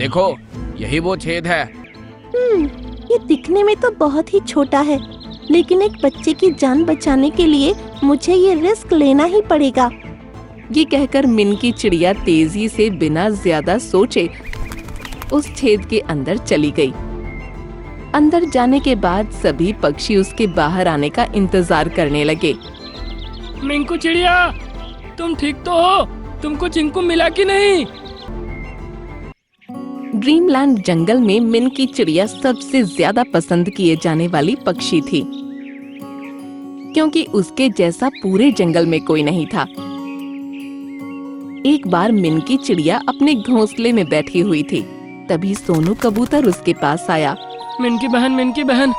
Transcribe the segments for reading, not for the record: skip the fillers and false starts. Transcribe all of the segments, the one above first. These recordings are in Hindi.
देखो, यही वो छेद है। ये दिखने में तो बहुत ही छोटा है, लेकिन एक बच्चे की जान बचाने के लिए मुझे ये रिस्क लेना ही पड़ेगा। ये कहकर मिनकी चिड़िया तेजी से बिना ज्यादा सोचे उस छेद के अंदर चली गई। अंदर जाने के बाद सभी पक्षी उसके बाहर आने का इंतजार करने लगे। मिंकू चिड़िया, तुम ठीक तो हो? तुमको चिंकू मिला कि नहीं? ड्रीमलैंड जंगल में मिनकी चिड़िया सबसे ज्यादा पसंद किए जाने वाली पक्षी थी, क्योंकि उसके जैसा पूरे जंगल में कोई नहीं था। एक बार मिनकी चिड़िया अपने घोंसले में बैठी हुई थी, तभी सोनू कबूतर उसके पास आया। मिनकी बहन,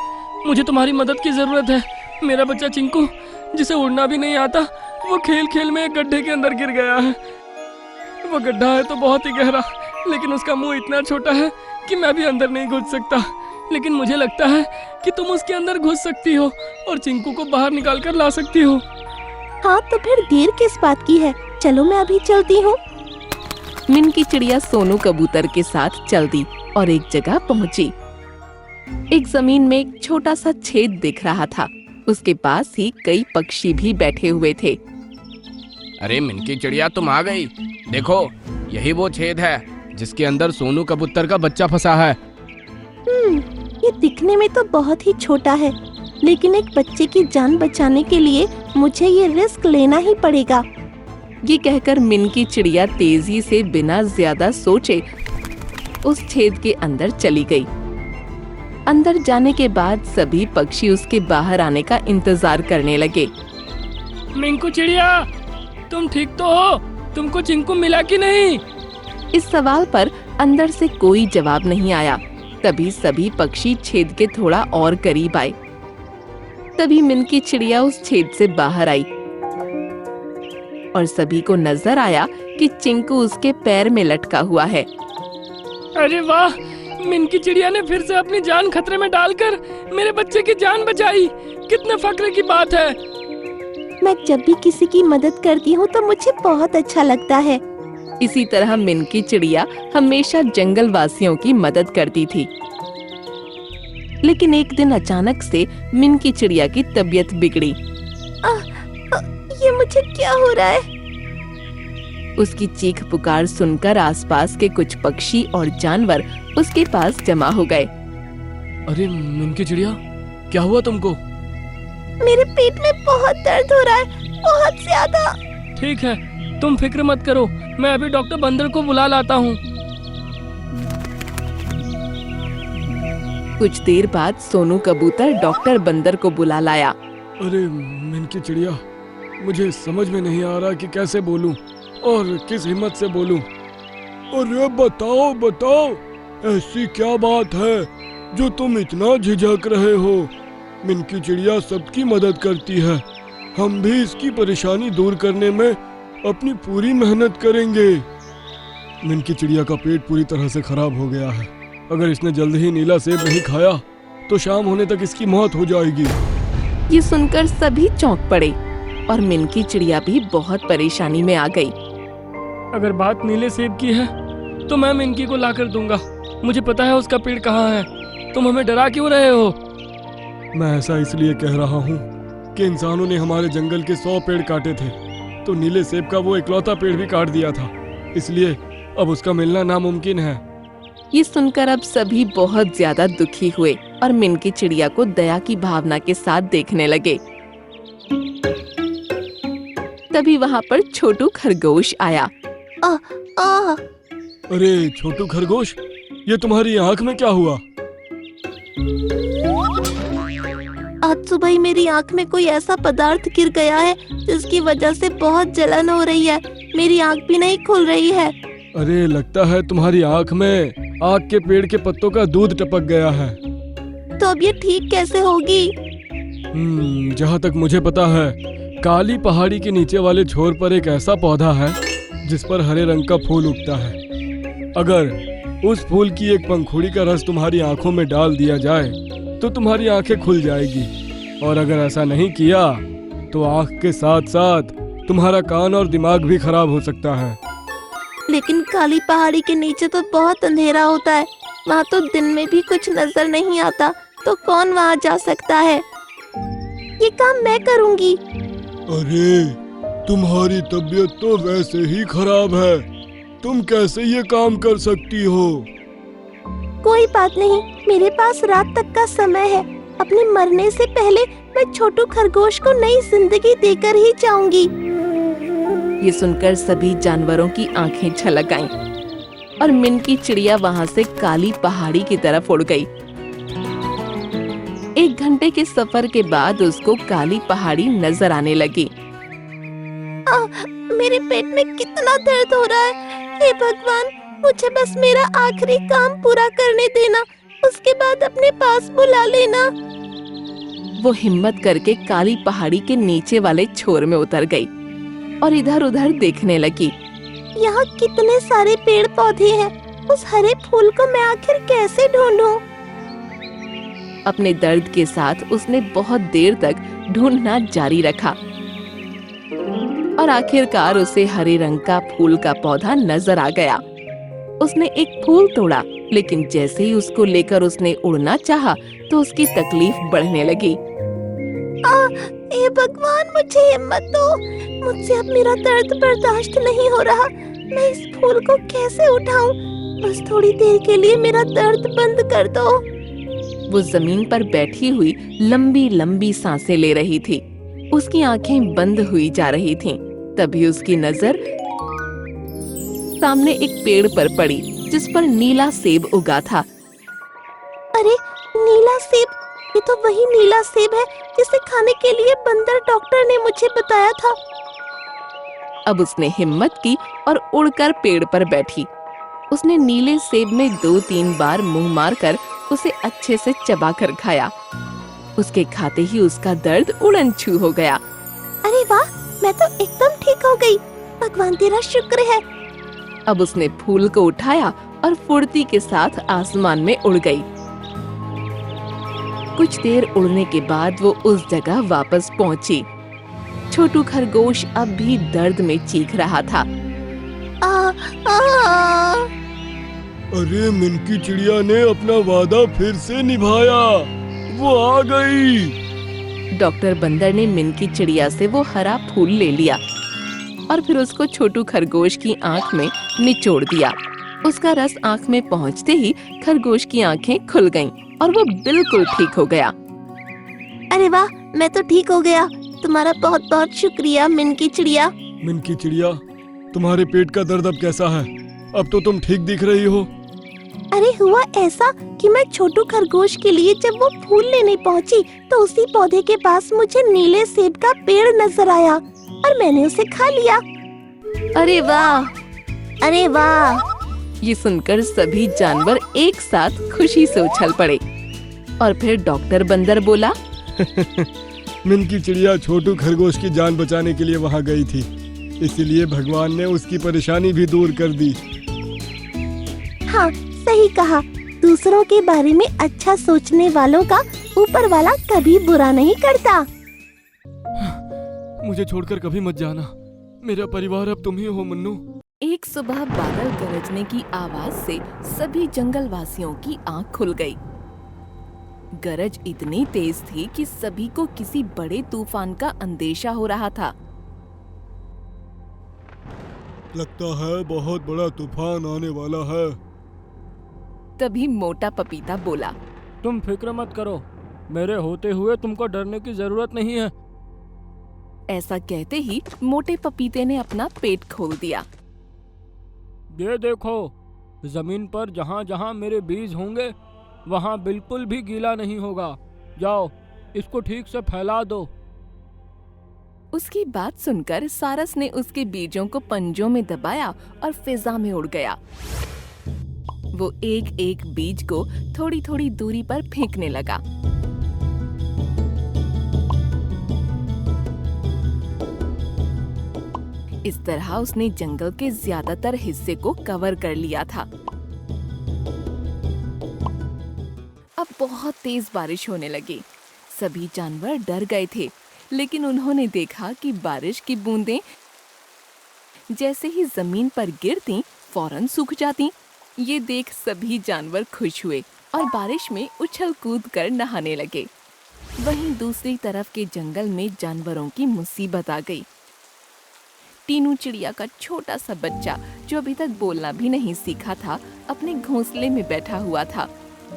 मुझे तुम्हारी मदद की जरूरत है। मेरा बच्चा चिंकू, जिसे उड़ना भी नहीं आता, वो खेल खेल में एक गड्ढे के अंदर गिर गया है। वो गड्ढा है तो बहुत ही गहरा, लेकिन उसका मुंह इतना छोटा है कि मैं भी अंदर नहीं घुस सकता। लेकिन मुझे लगता है कि तुम उसके अंदर घुस सकती हो और चिंकू को बाहर निकाल कर ला सकती हो। हाँ, तो फिर देर किस बात की है? चलो मैं अभी चलती हूँ। मिनकी चिड़िया सोनू कबूतर के साथ चल दी और एक जगह पहुंची। एक जमीन में एक छोटा सा छेद दिख रहा था। उसके पास ही कई पक्षी भी बैठे हुए थे। अरे मिनकी चिड़िया, तुम आ गई। देखो, यही वो छेद है जिसके अंदर सोनू कबूतर का बच्चा फंसा है। ये दिखने में तो बहुत ही छोटा है, लेकिन एक बच्चे की जान बचाने के लिए मुझे ये रिस्क लेना ही पड़ेगा। ये कहकर मिनकी चिड़िया तेजी से बिना ज्यादा सोचे उस छेद के अंदर चली गई। अंदर जाने के बाद सभी पक्षी उसके बाहर आने का इंतजार करने लगे। मिंकू चिड़िया, तुम ठीक तो हो? तुमको चिंकू मिला कि नहीं? इस सवाल पर अंदर से कोई जवाब नहीं आया। तभी सभी पक्षी छेद के थोड़ा और करीब आए। तभी मिनकी चिड़िया उस छेद से बाहर आई और सभी को नजर आया कि चिंकू उसके पैर में लटका हुआ है। अरे वाह, मिनकी चिड़िया ने फिर से अपनी जान खतरे में डालकर मेरे बच्चे की जान बचाई। कितने फक्र की बात है। मैं जब भी किसी की मदद करती हूँ तो मुझे बहुत अच्छा लगता है। इसी तरह मिनकी चिड़िया हमेशा जंगल वासियों की मदद करती थी। लेकिन एक दिन अचानक से मिनकी चिड़िया की तबीयत बिगड़ी। ये मुझे क्या हो रहा है? उसकी चीख पुकार सुनकर आसपास के कुछ पक्षी और जानवर उसके पास जमा हो गए। अरे मिनकी चिड़िया, क्या हुआ तुमको? मेरे पेट में बहुत दर्द हो रहा है, बहुत ज्यादा। ठीक है, तुम फिक्र मत करो, मैं अभी डॉक्टर बंदर को बुला लाता हूँ। कुछ देर बाद सोनू कबूतर डॉक्टर बंदर को बुला लाया। अरे मिनकी चिड़िया, मुझे समझ में नहीं आ रहा कि कैसे बोलूं और किस हिम्मत से बोलूं। अरे बताओ, ऐसी क्या बात है जो तुम इतना झिझक रहे हो? मिनकी चिड़िया सबकी मदद करती है। हम भी इसकी परेशानी दूर करने में अपनी पूरी मेहनत करेंगे। मिनकी चिड़िया का पेट पूरी तरह से खराब हो गया है। अगर इसने जल्द ही नीला सेब नहीं खाया तो शाम होने तक इसकी मौत हो जाएगी। ये सुनकर सभी चौंक पड़े और मिनकी चिड़िया भी बहुत परेशानी में आ गई। अगर बात नीले सेब की है तो मैं मिनकी को लाकर दूंगा। मुझे पता है उसका पेड़ कहाँ है। तुम हमें डरा क्यों रहे हो? मैं ऐसा इसलिए कह रहा हूँ कि इंसानों ने हमारे जंगल के 100 पेड़ काटे थे, तो नीले सेब का वो इकलौता पेड़ भी काट दिया था। इसलिए अब उसका मिलना नामुमकिन है। ये सुनकर अब सभी बहुत ज्यादा दुखी हुए और मिनकी चिड़िया को दया की भावना के साथ देखने लगे। तभी वहाँ पर छोटू खरगोश आया। अरे छोटू खरगोश, ये तुम्हारी आँख में क्या हुआ? आज सुबह ही मेरी आँख में कोई ऐसा पदार्थ गिर गया है जिसकी वजह से बहुत जलन हो रही है। मेरी आँख भी नहीं खुल रही है। अरे लगता है तुम्हारी आँख में आग के पेड़ के पत्तों का दूध टपक गया है। तो अब ये ठीक कैसे होगी? जहाँ तक मुझे पता है, काली पहाड़ी के नीचे वाले छोर पर एक ऐसा पौधा है जिस पर हरे रंग का फूल उगता है। अगर उस फूल की एक पंखुड़ी का रस तुम्हारी आंखों में डाल दिया जाए तो तुम्हारी आंखें खुल जाएगी, और अगर ऐसा नहीं किया तो आंख के साथ साथ तुम्हारा कान और दिमाग भी खराब हो सकता है। लेकिन काली पहाड़ी के नीचे तो बहुत अंधेरा होता है, वहाँ तो दिन में भी कुछ नजर नहीं आता, तो कौन वहाँ जा सकता है? ये काम मैं करूँगी। अरे तुम्हारी तबीयत तो वैसे ही खराब है, तुम कैसे ये काम कर सकती हो? कोई बात नहीं, मेरे पास रात तक का समय है। अपने मरने से पहले मैं छोटू खरगोश को नई जिंदगी देकर ही जाऊंगी। ये सुनकर सभी जानवरों की आंखें छलक आईं और मिनकी चिड़िया वहाँ से काली पहाड़ी की तरफ उड़ गई। 1 घंटे के सफर के बाद उसको काली पहाड़ी नजर आने लगी। मेरे पेट में कितना दर्द हो रहा है। हे भगवान, मुझे बस मेरा आखिरी काम पूरा करने देना, उसके बाद अपने पास बुला लेना। वो हिम्मत करके काली पहाड़ी के नीचे वाले छोर में उतर गई और इधर उधर देखने लगी। यहाँ कितने सारे पेड़ पौधे हैं, उस हरे फूल को मैं आखिर कैसे ढूंढूं? अपने दर्द के साथ उसने बहुत देर तक ढूंढना जारी रखा और आखिरकार उसे हरे रंग का फूल का पौधा नजर आ गया। उसने एक फूल तोड़ा, लेकिन जैसे ही उसको लेकर उसने उड़ना चाहा तो उसकी तकलीफ बढ़ने लगी। हे भगवान, मुझे हिम्मत दो, मुझसे अब मेरा दर्द बर्दाश्त नहीं हो रहा। मैं इस फूल को कैसे उठाऊं? बस थोड़ी देर के लिए मेरा दर्द बंद कर दो। वो जमीन पर बैठी हुई लंबी लंबी सांसें ले रही थी। उसकी आंखें बंद हुई जा रही थीं। तभी उसकी नजर सामने एक पेड़ पर पड़ी, जिस पर नीला सेब उगा था। अरे नीला सेब, ये तो वही नीला सेब है जिसे खाने के लिए बंदर डॉक्टर ने मुझे बताया था। अब उसने हिम्मत की और उड़कर पेड़ पर बैठी। उसने नीले सेब में 2-3 बार मुंह मारकर उसे अच्छे से चबाकर खाया। उसके खाते ही उसका दर्द उड़न-छू हो गया। अरे वाह, मैं तो एकदम ठीक हो गई। भगवान तेरा शुक्र है। अब उसने फूल को उठाया और फुर्ती के साथ आसमान में उड़ गई। कुछ देर उड़ने के बाद वो उस जगह वापस पहुंची। छोटू खरगोश अब भी दर्द में चीख रहा था। अरे मिनकी चिड़िया ने अपना वादा फिर से निभाया, वो आ गई। डॉक्टर बंदर ने मिनकी चिड़िया से वो हरा फूल ले लिया और फिर उसको छोटू खरगोश की आंख में निचोड़ दिया। उसका रस आंख में पहुंचते ही खरगोश की आंखें खुल गईं और वो बिल्कुल ठीक हो गया। अरे वाह, मैं तो ठीक हो गया। तुम्हारा बहुत बहुत शुक्रिया मिनकी चिड़िया। मिनकी चिड़िया, तुम्हारे पेट का दर्द अब कैसा है? अब तो तुम ठीक दिख रही हो। अरे हुआ ऐसा कि मैं छोटू खरगोश के लिए जब वो फूल लेने पहुंची तो उसी पौधे के पास मुझे नीले सेब का पेड़ नजर आया और मैंने उसे खा लिया। अरे वाह! अरे वाह! ये सुनकर सभी जानवर एक साथ खुशी से उछल पड़े। और फिर डॉक्टर बंदर बोला, मिनकी चिड़िया छोटू खरगोश की जान बचाने के लिए वहाँ गई थी, इसीलिए भगवान ने उसकी परेशानी भी दूर कर दी। हाँ, सही कहा। दूसरों के बारे में अच्छा सोचने वालों का ऊपर वाला कभी बुरा नहीं करता। मुझे छोड़कर कभी मत जाना, मेरा परिवार अब तुम ही हो मुन्नू। एक सुबह बादल गरजने की आवाज से सभी जंगल वासियों की आंख खुल गई। गरज इतनी तेज थी कि सभी को किसी बड़े तूफान का अंदेशा हो रहा था। लगता है बहुत बड़ा तूफान आने वाला है। तभी मोटा पपीता बोला, तुम फिक्र मत करो, मेरे होते हुए तुमको डरने की जरूरत नहीं है। ऐसा कहते ही मोटे पपीते ने अपना पेट खोल दिया। ये देखो, जमीन पर जहाँ जहाँ मेरे बीज होंगे वहाँ बिल्कुल भी गीला नहीं होगा। जाओ, इसको ठीक से फैला दो। उसकी बात सुनकर सारस ने उसके बीजों को पंजों में दबाया और फिजा में उड़ गया। वो एक एक बीज को थोड़ी थोड़ी दूरी पर फेंकने लगा। इस तरह उसने जंगल के ज्यादातर हिस्से को कवर कर लिया था। अब बहुत तेज बारिश होने लगी। सभी जानवर डर गए थे, लेकिन उन्होंने देखा कि बारिश की बूंदें जैसे ही जमीन पर गिरती फौरन सूख जाती। ये देख सभी जानवर खुश हुए और बारिश में उछल कूद कर नहाने लगे। वहीं दूसरी तरफ के जंगल में जानवरों की मुसीबत आ गई। टीनू चिड़िया का छोटा सा बच्चा, जो अभी तक बोलना भी नहीं सीखा था, अपने घोंसले में बैठा हुआ था।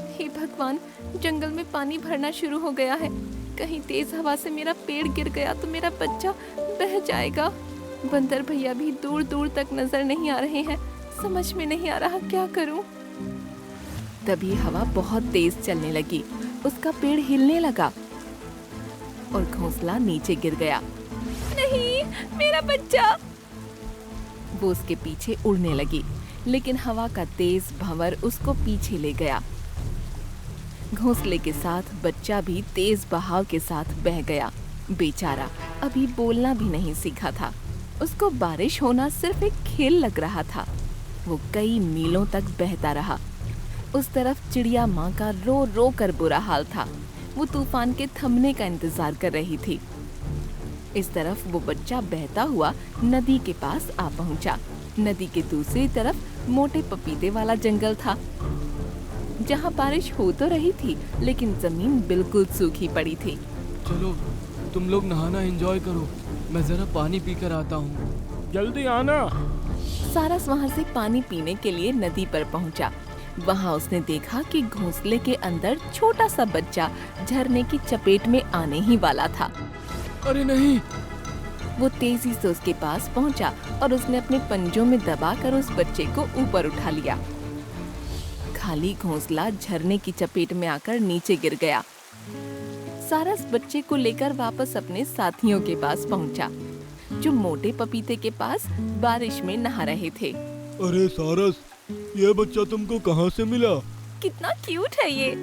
हे भगवान, जंगल में पानी भरना शुरू हो गया है। कहीं तेज हवा से मेरा पेड़ गिर गया तो मेरा बच्चा बह जाएगा। बंदर भैया भी दूर दूर तक नजर नहीं आ रहे हैं। समझ में नहीं आ रहा क्या करूं। तभी हवा बहुत तेज चलने लगी। उसका पेड़ हिलने लगा और घोंसला नीचे गिर गया। नहीं, मेरा बच्चा! वो उसके पीछे उड़ने लगी, लेकिन हवा का तेज भंवर उसको पीछे ले गया। घोंसले के साथ बच्चा भी तेज बहाव के साथ बह गया। बेचारा अभी बोलना भी नहीं सीखा था। उसको बारिश होना सिर्फ एक खेल लग रहा था। वो कई मीलों तक बहता रहा। उस तरफ चिड़िया माँ का रो रो कर बुरा हाल था। वो तूफान के थमने का इंतजार कर रही थी। इस तरफ वो बच्चा बहता हुआ नदी के पास आ पहुंचा। नदी के दूसरी तरफ मोटे पपीते वाला जंगल था, जहाँ बारिश हो तो रही थी, लेकिन जमीन बिल्कुल सूखी पड़ी थी। चलो तुम लोग नहाना एंजॉय करो, मैं जरा पानी पीकर आता हूँ। जल्दी आना। सारस वहाँ से पानी पीने के लिए नदी पर पहुँचा। वहाँ उसने देखा कि घोंसले के अंदर छोटा सा बच्चा झरने की चपेट में आने ही वाला था। अरे नहीं! वो तेजी से उसके पास पहुँचा और उसने अपने पंजों में दबाकर उस बच्चे को ऊपर उठा लिया। खाली घोंसला झरने की चपेट में आकर नीचे गिर गया। सारस बच्चे को लेकर वापस अपने साथियों के पास पहुँचा, जो मोटे पपीते के पास बारिश में नहा रहे थे। अरे सारस, ये बच्चा तुमको कहाँ से मिला? कितना क्यूट है ये!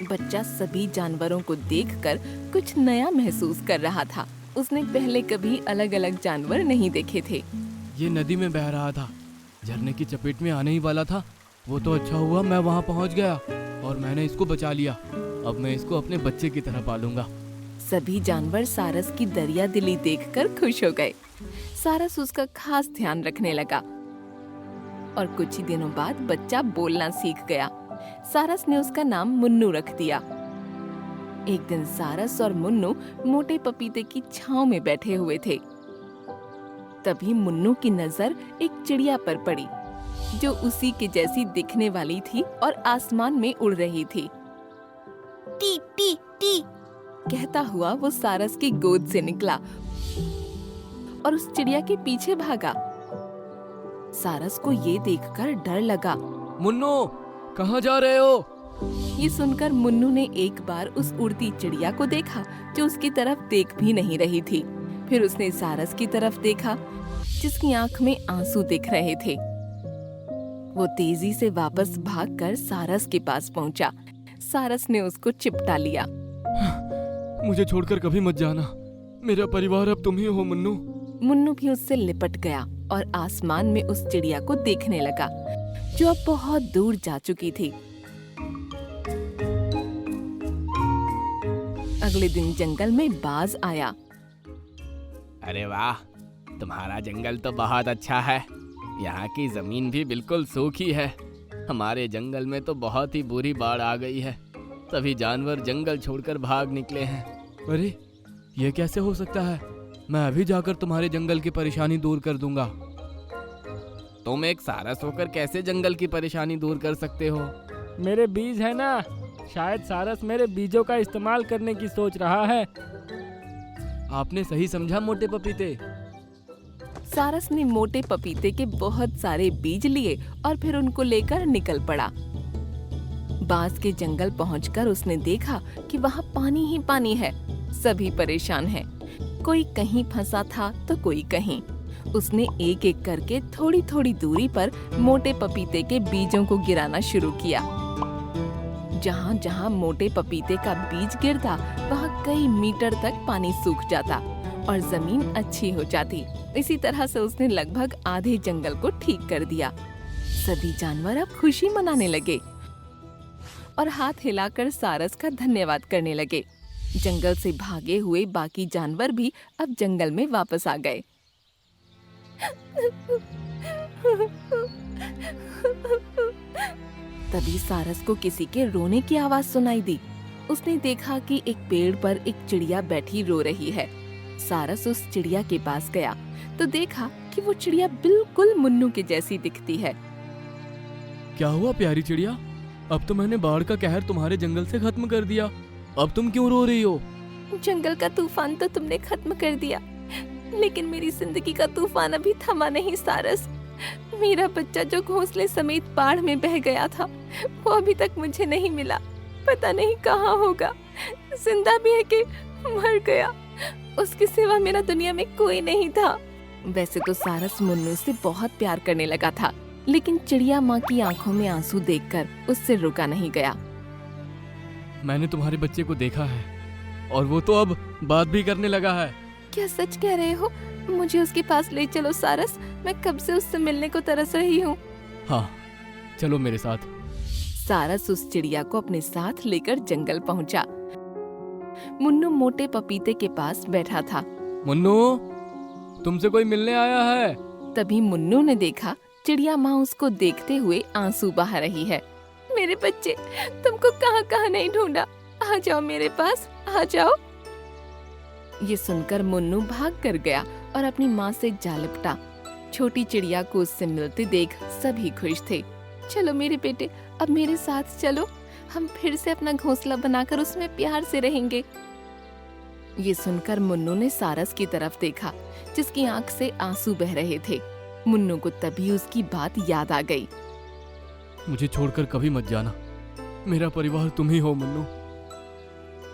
बच्चा सभी जानवरों को देखकर कुछ नया महसूस कर रहा था। उसने पहले कभी अलग अलग जानवर नहीं देखे थे। ये नदी में बह रहा था, झरने की चपेट में आने ही वाला था। वो तो अच्छा हुआ मैं वहाँ पहुँच गया और मैंने इसको बचा लिया। अब मैं इसको अपने बच्चे की तरह पालूंगा। सभी जानवर सारस की दरिया दिली देखकर खुश हो गए। सारस उसका खास ध्यान रखने लगा और कुछ ही दिनों बाद बच्चा बोलना सीख गया। सारस ने उसका नाम मुन्नू रख दिया। एक दिन सारस और मुन्नू मोटे पपीते की छांव में बैठे हुए थे। तभी मुन्नू की नजर एक चिड़िया पर पड़ी, जो उसी के जैसी दिखने वाली थी और आसमान में उड़ रही थी। टी टी टी कहता हुआ वो सारस की गोद से निकला और उस चिड़िया के पीछे भागा। सारस को ये देखकर डर लगा। मुन्नू, कहाँ जा रहे हो? ये सुनकर मुन्नू ने एक बार उस उड़ती चिड़िया को देखा, जो उसकी तरफ देख भी नहीं रही थी। फिर उसने सारस की तरफ देखा, जिसकी आंख में आंसू दिख रहे थे। वो तेजी से वापस भागकर सारस के पास पहुंचा। सारस ने उसको चिपटा लिया। मुझे छोड़कर कभी मत जाना, मेरा परिवार अब तुम ही हो मुन्नू। मुन्नू भी उससे लिपट गया और आसमान में उस चिड़िया को देखने लगा, जो अब बहुत दूर जा चुकी थी। अगले दिन जंगल में बाज आया। अरे वाह, तुम्हारा जंगल तो बहुत अच्छा है। यहाँ की जमीन भी बिल्कुल सूखी है। हमारे जंगल में तो बहुत ही बुरी बाढ़ आ गई है। सभी जानवर जंगल छोड़कर भाग निकले हैं। अरे ये कैसे हो सकता है? मैं अभी जाकर तुम्हारे जंगल की परेशानी दूर कर दूंगा। तुम एक सारस होकर कैसे जंगल की परेशानी दूर कर सकते हो? मेरे बीज है ना, शायद सारस मेरे बीजों का इस्तेमाल करने की सोच रहा है। आपने सही समझा मोटे पपीते। सारस ने मोटे पपीते के बहुत सारे बीज लिए और फिर उनको लेकर निकल पड़ा। बांस के जंगल पहुंचकर उसने देखा कि वहाँ पानी ही पानी है। सभी परेशान हैं। कोई कहीं फंसा था तो कोई कहीं। उसने एक एक करके थोड़ी थोड़ी दूरी पर मोटे पपीते के बीजों को गिराना शुरू किया। जहाँ जहाँ मोटे पपीते का बीज गिरता, वहाँ कई मीटर तक पानी सूख जाता और जमीन अच्छी हो जाती। इसी तरह से उसने लगभग आधे जंगल को ठीक कर दिया। सभी जानवर अब खुशी मनाने लगे और हाथ हिलाकर सारस का धन्यवाद करने लगे। जंगल से भागे हुए बाकी जानवर भी अब जंगल में वापस आ गए। तभी सारस को किसी के रोने की आवाज सुनाई दी। उसने देखा कि एक पेड़ पर एक चिड़िया बैठी रो रही है। सारस उस चिड़िया के पास गया तो देखा कि वो चिड़िया बिल्कुल मुन्नू के जैसी दिखती है। क्या हुआ प्यारी चिड़िया? अब तो मैंने बाढ़ का कहर तुम्हारे जंगल से खत्म कर दिया, अब तुम क्यों रो रही हो? जंगल का तूफान तो तुमने खत्म कर दिया, लेकिन मेरी जिंदगी का तूफान अभी थमा नहीं सारस। मेरा बच्चा जो घोंसले समेत बाढ़ में बह गया था, वो अभी तक मुझे नहीं मिला। पता नहीं कहाँ होगा, जिंदा भी है कि मर गया। उसके सिवा मेरा दुनिया में कोई नहीं था। वैसे तो सारस मुन्नू से बहुत प्यार करने लगा था, लेकिन चिड़िया माँ की आंखों में आंसू देखकर उससे रुका नहीं गया। मैंने तुम्हारे बच्चे को देखा है और वो तो अब बात भी करने लगा है। क्या सच कह रहे हो? मुझे उसके पास ले चलो सारस, मैं कब से उससे मिलने को तरस रही हूँ। हाँ, चलो मेरे साथ। सारस उस चिड़िया को अपने साथ लेकर जंगल पहुँचा। मुन्नू मोटे पपीते के पास बैठा था। मुन्नू, तुमसे कोई मिलने आया है। तभी मुन्नू ने देखा चिड़िया माँ उसको देखते हुए आंसू बहा रही है। मेरे बच्चे, तुमको कहाँ कहाँ नहीं ढूंढा, आ जाओ मेरे पास, आ जाओ। ये सुनकर मुन्नू भाग कर गया और अपनी माँ से जा लिपटा। छोटी चिड़िया को उससे मिलते देख सभी खुश थे। चलो मेरे बेटे, अब मेरे साथ चलो, हम फिर से अपना घोंसला बनाकर उसमें प्यार से रहेंगे। ये सुनकर मुन्नू ने सारस की तरफ देखा, जिसकी आंख से आंसू बह रहे थे। मुन्नू को तभी उसकी बात याद आ गई। मुझे छोड़कर कभी मत जाना, मेरा परिवार तुम ही हो मुन्नू।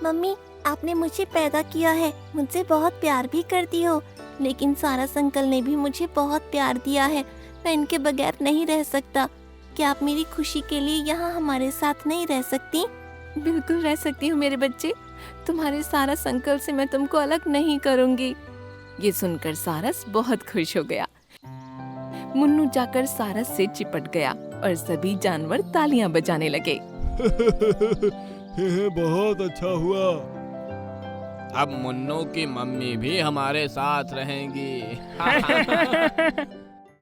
मम्मी, आपने मुझे पैदा किया है, मुझसे बहुत प्यार भी करती हो, लेकिन सारस अंकल ने भी मुझे बहुत प्यार दिया है। मैं इनके बगैर नहीं रह सकता। क्या आप मेरी खुशी के लिए यहाँ हमारे साथ नहीं रह सकती? बिल्कुल रह सकती हूँ मेरे बच्चे, तुम्हारे सारस अंकल से मैं तुमको अलग नहीं करूँगी। ये सुनकर सारस बहुत खुश हो गया। मुन्नू जाकर सारस से चिपट गया और सभी जानवर तालियां बजाने लगे। बहुत अच्छा हुआ। अब मुन्नू की मम्मी भी हमारे साथ रहेंगी।